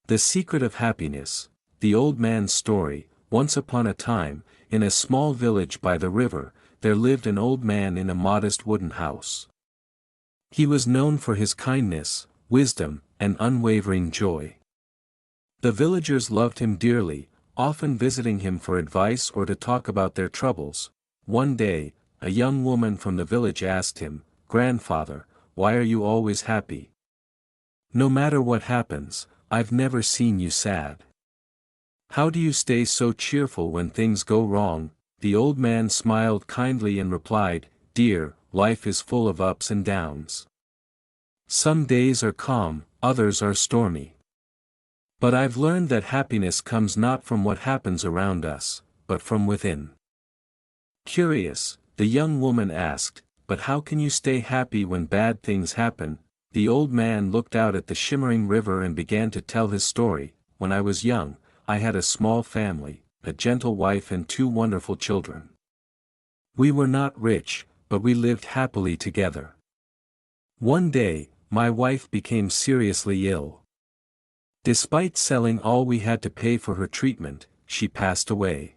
The Secret of Happiness, the old man's story. Once upon a time, in a small village by the river, there lived an old man in a modest wooden house. He was known for his kindness, wisdom, and unwavering joy. The villagers loved him dearly, often visiting him for advice or to talk about their troubles. One day, a young woman from the village asked him, "Grandfather, why are you always happy? No matter what happens, I've never seen you sad. How do you stay so cheerful when things go wrong?" The old man smiled kindly and replied, "Dear, life is full of ups and downs. Some days are calm, others are stormy. But I've learned that happiness comes not from what happens around us, but from within." Curious, the young woman asked, "But how can you stay happy when bad things happen?" The old man looked out at the shimmering river and began to tell his story. "When I was young, I had a small family, a gentle wife and two wonderful children. We were not rich, but we lived happily together. One day, my wife became seriously ill. Despite selling all we had to pay for her treatment, she passed away.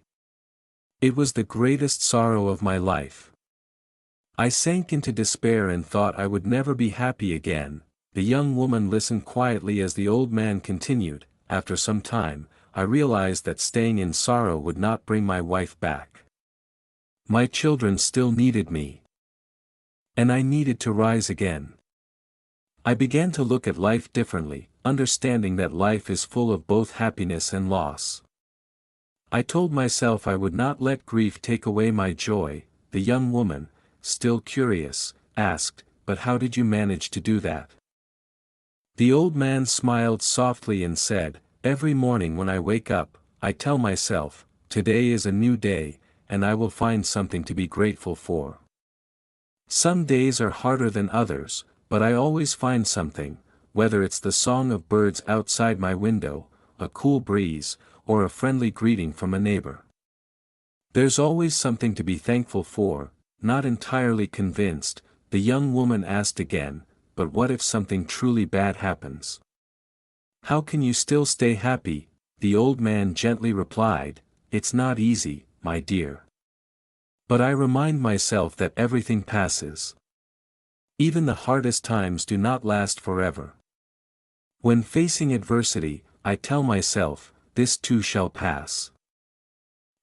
It was the greatest sorrow of my life. I sank into despair and thought I would never be happy again." The young woman listened quietly as the old man continued, "After some time, I realized that staying in sorrow would not bring my wife back. My children still needed me. And I needed to rise again. I began to look at life differently, understanding that life is full of both happiness and loss. I told myself I would not let grief take away my joy." The young woman, still curious, asked, "But how did you manage to do that?" The old man smiled softly and said, "Every morning when I wake up, I tell myself, today is a new day, and I will find something to be grateful for. Some days are harder than others, but I always find something, whether it's the song of birds outside my window, a cool breeze, or a friendly greeting from a neighbor. There's always something to be thankful for." Not entirely convinced, the young woman asked again, "But what if something truly bad happens? How can you still stay happy?" The old man gently replied, "It's not easy, my dear. But I remind myself that everything passes. Even the hardest times do not last forever. When facing adversity, I tell myself, this too shall pass.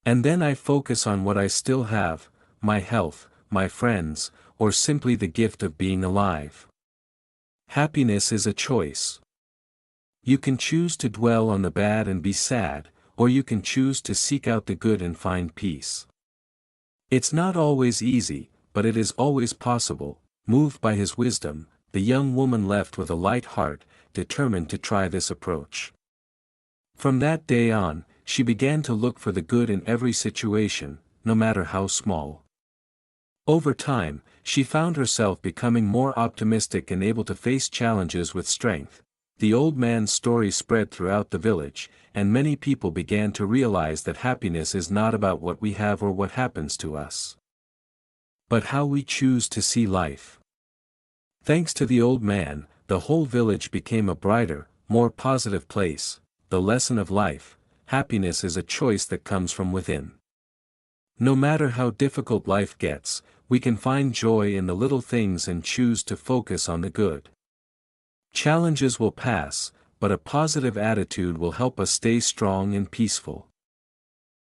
And then I focus on what I still have, my health, my friends, or simply the gift of being alive. Happiness is a choice. You can choose to dwell on the bad and be sad, or you can choose to seek out the good and find peace. It's not always easy, but it is always possible." Moved by his wisdom, the young woman left with a light heart, determined to try this approach. From that day on, she began to look for the good in every situation, no matter how small. Over time, she found herself becoming more optimistic and able to face challenges with strength. The old man's story spread throughout the village, and many people began to realize that happiness is not about what we have or what happens to us, but how we choose to see life. Thanks to the old man, the whole village became a brighter, more positive place. The lesson of life: happiness is a choice that comes from within. No matter how difficult life gets, we can find joy in the little things and choose to focus on the good. Challenges will pass, but a positive attitude will help us stay strong and peaceful.